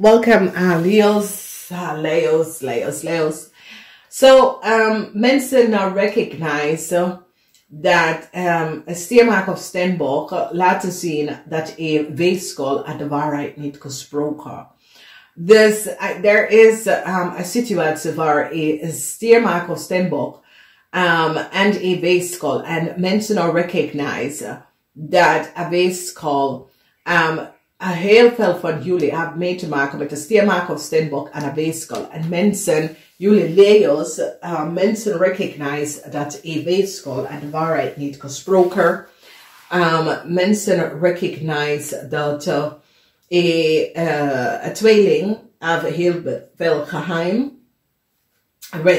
Welcome, Leos. So, mensen nou recognize dat een stiermaak of steenbok laten zien dat een weegschaal aan de waarheid niet gesproken. Dus there is a situatie waar een stiermaak of steenbok en een weegschaal en mensen nou recognize dat een weegschaal heel veel van jullie hebben mee te maken met de stiermaak of steenbok en een weegschaal. En mensen, jullie Leo's, mensen recognize dat een weegschaal en de waarheid niet gesproken. Mensen recognize dat een tweeling heeft heel veel geheim.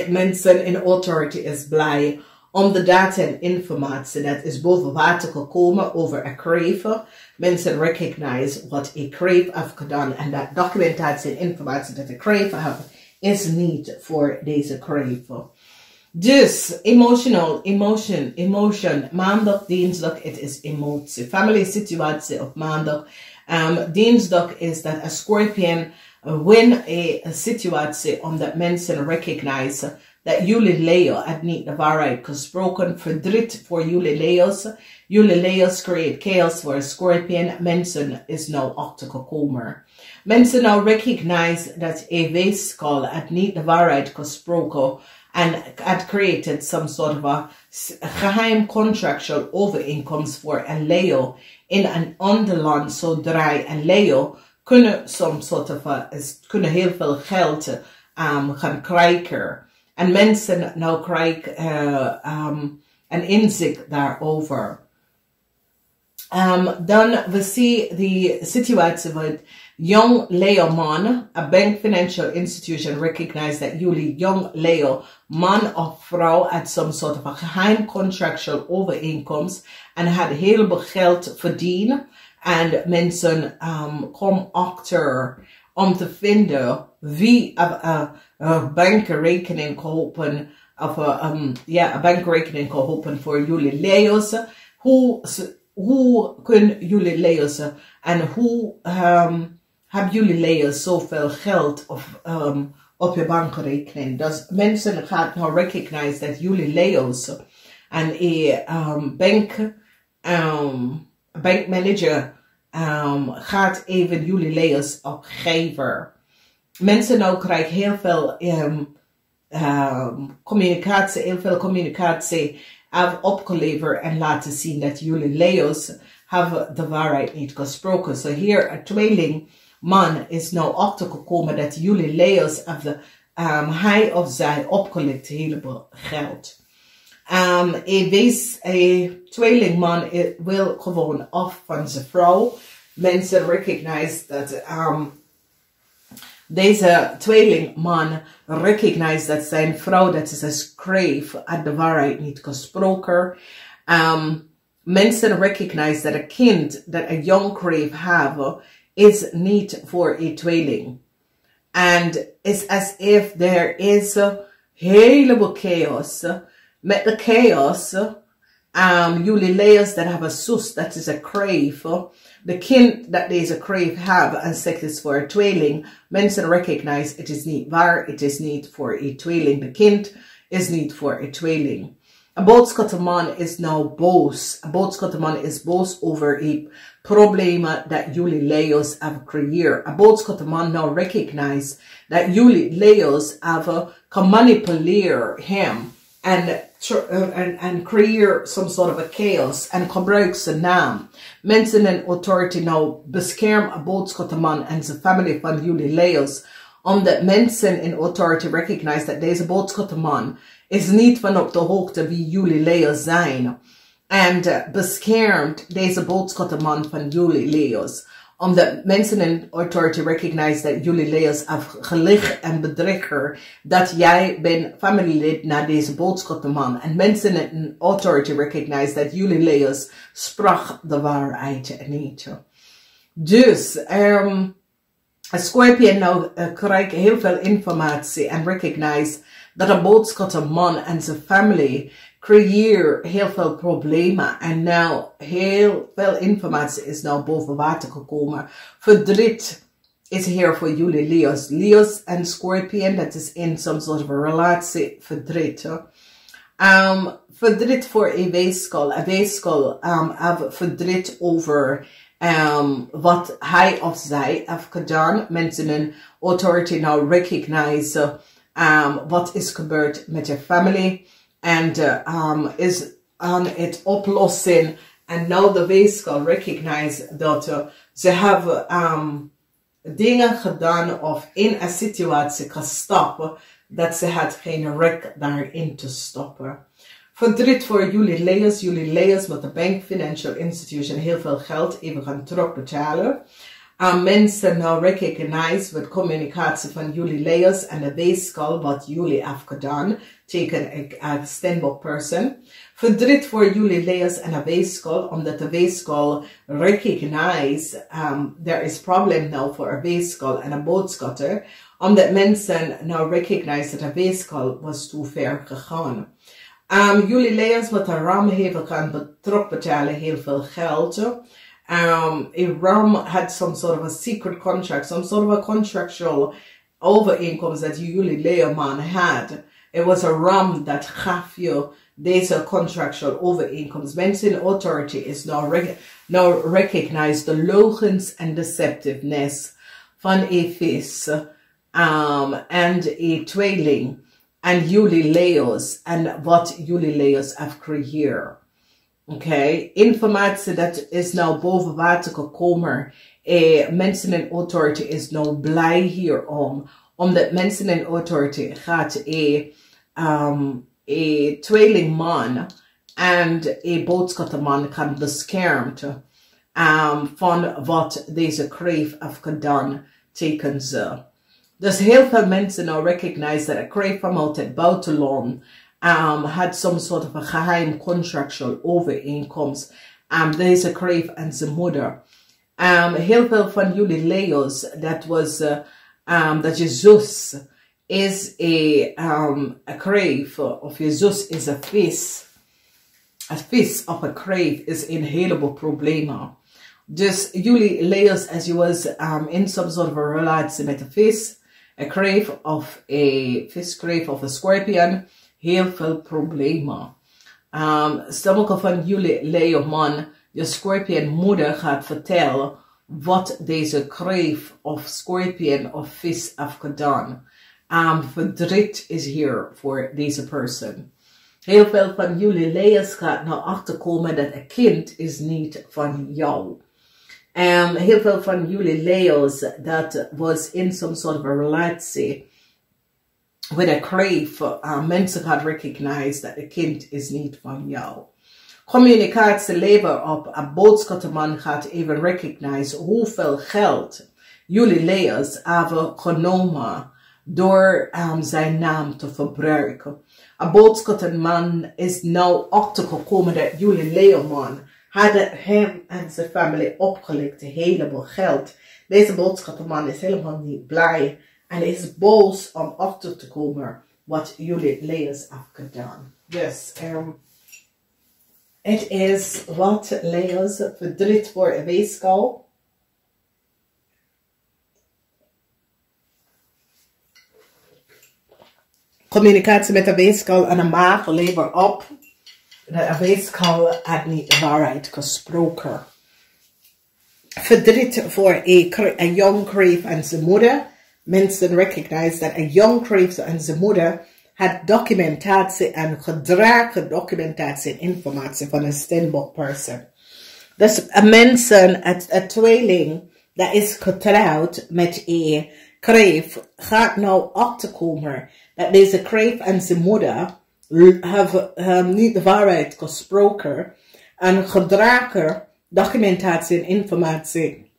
Mensen in authority is blij om de data en informatie dat is boven water gekomen over een kreef. Mensen recognize wat een kreef heeft gedaan en dat documentatie en informatie dat de kreef heeft is niet voor deze kreef. Dus emotion, maandag, dinsdag, het is emotie. Family situatie op maandag. Dinsdag is dat een scorpion win een situatie omdat mensen recognize dat jullie Leo het niet de waarheid gesproken. Verdriet voor jullie Leo's. Jullie Leo's create chaos voor Scorpion. Mensen is nou achtergekomen. Mensen nou recognize dat een weegschaal het niet de waarheid gesproken. En het created some sort of a geheim contractual overeenkomst voor een Leo in een ander land. Zodra een Leo kunnen some sort of kunnen heel veel geld gaan krijgen. En mensen nou krijgen een inzicht daarover. Dan we zien die situatie met young Leo man, a bank financial institution recognize that jullie young Leo man of vrouw had some sort of a geheim contractual overeenkomst en had heel veel geld verdiend. En mensen komen achter om te vinden wie een bankrekening kan openen, of een bankrekening kan openen voor jullie Leo's. Hoe kunnen jullie Leo's en hoe hebben jullie Leo's zoveel geld op je bankrekening? Dus mensen gaan nou recognize dat jullie Leo's en een bankmanager gaat even jullie Leo's opgeven. Mensen nou krijgen heel veel communicatie hebben opgeleverd en laten zien dat jullie Leo's hebben de waarheid niet gesproken. So hier een tweeling man is nou achtergekomen dat jullie Leo's hebben hij of zij opgelicht heleboel geld. Een tweelingman wil gewoon af van zijn vrouw. Mensen recognize dat deze tweelingman recognize dat zijn vrouw, dat is een schreef, had de waarheid niet gesproken. Mensen recognize dat een kind dat een young kreef hebben, is niet voor een tweeling. And it's as if there is a heleboel chaos. Met de chaos, jullie Leo's dat hebben een zus, dat is een kreef. De kind dat deze kreef hebben en zegt is voor een tweeling. Mensen recognize het is niet waar, het is niet voor een tweeling. De kind is niet voor een tweeling. Een boodschappenman is nou boos. Een boodschappenman is boos over een problemen dat jullie Leo's hebben gecreëerd. Een boodschappenman nou recognize dat jullie Leo's hebben gemanipuleerd hem. And create some sort of a chaos en gebruik zijn naam. Mensen in authority nou beschermen een boodschappenman en zijn familie van jullie Leo's. Omdat mensen in authority recognize dat deze boodschappenman is niet van op de hoogte wie jullie Leo's zijn. En beschermt deze boodschappenman van jullie Leo's. Omdat mensen in authority recognize dat jullie Leo's hebben gelicht en bedrieger. Dat jij bent familielid naar deze boodschappenman. En mensen in authority recognize dat jullie Leo's sprak de waarheid niet. Dus, een Scorpion nou krijgt heel veel informatie en recognize dat een boodschappenman en zijn familie creëer heel veel problemen. En nou heel veel informatie is nou boven water gekomen. Verdriet is here voor jullie Leo's. Leo's en Scorpion, dat is in some sort of a relatie verdriet. Verdriet voor een weeskal. Een weeskal heeft verdriet over wat hij of zij heeft gedaan. Mensen in authority nou recognize wat is gebeurd met je family. En is aan het oplossen. En nou de weeskal recognize dat ze hebben dingen gedaan of in een situatie gestapt dat ze had geen recht daarin te stoppen. Verdriet voor jullie Leo's. Jullie Leo's met de bank, financial institution heel veel geld even gaan terugbetalen. Mensen nou recognize met communicatie van jullie Leo's en de weeskal wat jullie hebben gedaan. Tegen een standbook person. Verdriet voor jullie Leo's en de weeskal, omdat de weeskal recognize there is problem now voor een weeskal en een boodschatter. Omdat mensen nou recognize dat de weeskal was te ver gegaan. Jullie Leo's met een ram hebben gaan terugbetalen heel veel geld. A ram had some sort of a secret contract, some sort of a contractual overeenkomst that jullie Leo man had. It was a ram that gaf you deze contractual overeenkomst. Mensen in authority is now recognize the logens and deceptiveness van een vis and a tweeling and jullie Leo's en wat jullie Leo's have creëerd. Okay, informatie dat is nou boven water gekomen. Mensen in authority is nou blij hierom. Omdat mensen in authority gaat een tweelingman en een boodschapperman kan beschermd van wat deze kreef heeft gedaan tegen ze. Dus heel veel mensen nou recognize dat een kreef vanuit het buitenland had some sort of a geheim contractual overeenkomst. Deze kreef en zijn moeder. Heel veel van jullie Leo's, dat was dat Jezus is a kreef, of Jezus is a vis. Een vis of een kreef is een heleboel problemen. Dus jullie Leo's, as you was in some sort of a relatie met een vis, een kreef of een viskreef of een scorpion, heel veel problemen. Sommige van jullie Leo man, je scorpion moeder gaat vertellen wat deze kreef of scorpion of vis heeft gedaan. Verdriet is hier voor deze persoon. Heel veel van jullie Leo's gaat naar achter komen dat een kind is niet van jou. Heel veel van jullie Leo's dat was in some sort of a relatie with a kreef. Mensen gaan recognize dat een kind is niet van jou. Communicatie leveren op. Een boodschapperman gaat even recognize hoeveel geld jullie Leo's hebben genomen door zijn naam te verbruiken. Een boodschapperman is nou achtergekomen dat jullie Leo man hadden hem en zijn familie opgelegd een heleboel geld. Deze boodschapperman is helemaal niet blij en is boos om achter te komen wat jullie Leo's hebben gedaan. Dus het is wat Leo's verdriet voor een weeskal. Communicatie met de weeskal en een maag lever op. De weeskal had niet de waarheid gesproken. Verdriet voor een young kreef en zijn moeder. Mensen recognize dat een young kreef en zijn moeder had documentatie en gedragen documentatie en informatie van een standbook person. Dus mensen, een tweeling dat is getrouwd met een kreef, gaat nou achterkomen dat deze kreef en zijn moeder hebben niet de waarheid gesproken en gedragen documentatie en informatie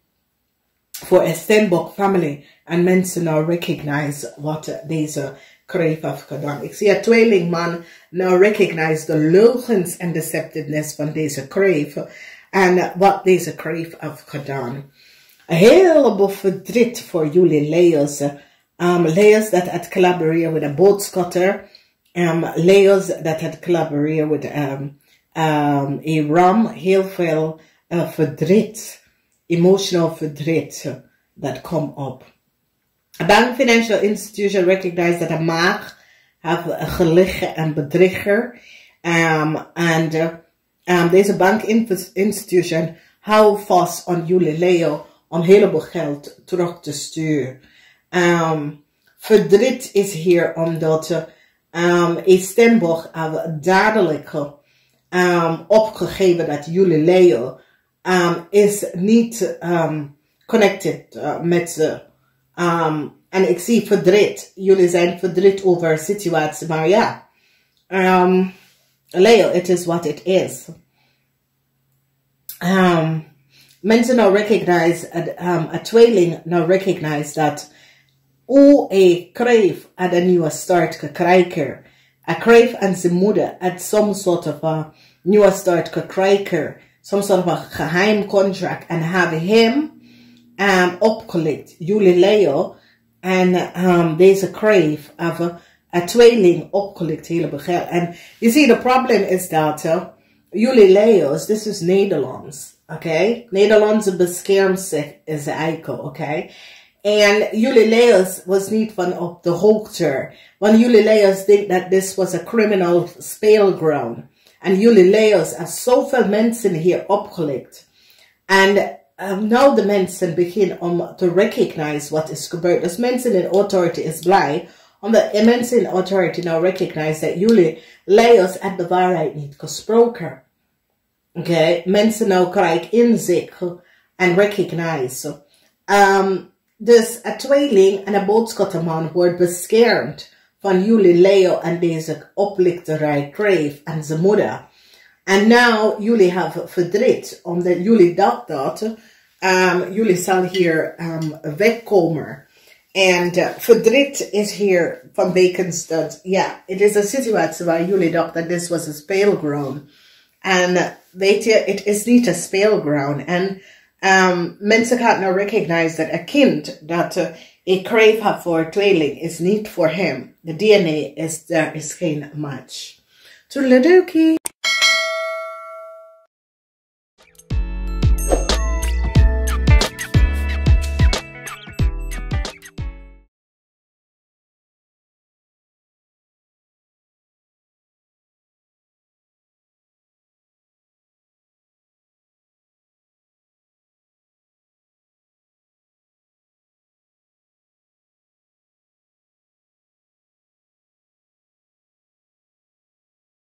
voor een standbook family en mensen nou recognize wat deze kreef heeft gedaan. Ik zie een tweelingman nou recognize de leugens en deceptiveness van deze kreef en wat deze kreef heeft gedaan. Een heleboel verdriet voor jullie Leo's. Leo's dat het collaboreren met een boodschatter. Leo's dat het collaboreren met een ram. Heel veel verdriet. Emotional verdriet. that come up. A bank financial institution recognize that a maag have a geliggen en bedrieger. Deze bankinstitution hou vast aan jullie Leo om heleboel geld terug te sturen. Verdriet is hier omdat een Stenbosch dadelijk opgegeven dat jullie Leo is niet connected met ze. En ik zie verdriet. Jullie zijn verdriet over situatie, maar ja. Leo, it is what it is. Mensen nou recognize, a tweeling nou recognize dat hoe kreeg aan een nieuwe start gekrijgen. A kreeg aan zijn moeder at some sort of a nieuwe start gekrijgen. Some sort of a geheim contract and have him opgelicht. Jullie Leo en deze kreeg hebben a tweeling opgelicht helemaal geld. And you see, the problem is that jullie Leo's, this is Nederlands, okay? Nederlandse beschermt zich is de eikel, okay? En jullie Leo's was niet van op de hoogte. Want jullie Leo's think that this was a criminal speelground. En jullie Leo's hebben zoveel mensen hier opgelicht. En nou de mensen beginnen om te recognize wat is gebeurd. Dus mensen in authority is blij. Omdat mensen in authority nou recognize dat jullie Leo's uit de waarheid niet gesproken. Okay? Mensen nou krijgen inzicht en recognize. Dus een tweeling en een boodschappenman wordt beschermd van jullie Leo en deze oplichterij kreeg en zijn moeder. En nou jullie hebben verdriet omdat jullie dachten dat jullie zal hier wegkomen. En verdriet is hier van bekens dat, ja, het is een situatie waar jullie dachten dat this was a speelground. En weet je, het is niet een speelground. En mensen gaan nou recognize dat een kind dat een kreeg had voor een tweeling is niet voor hem. De DNA is, there is geen match. Toedeledokie.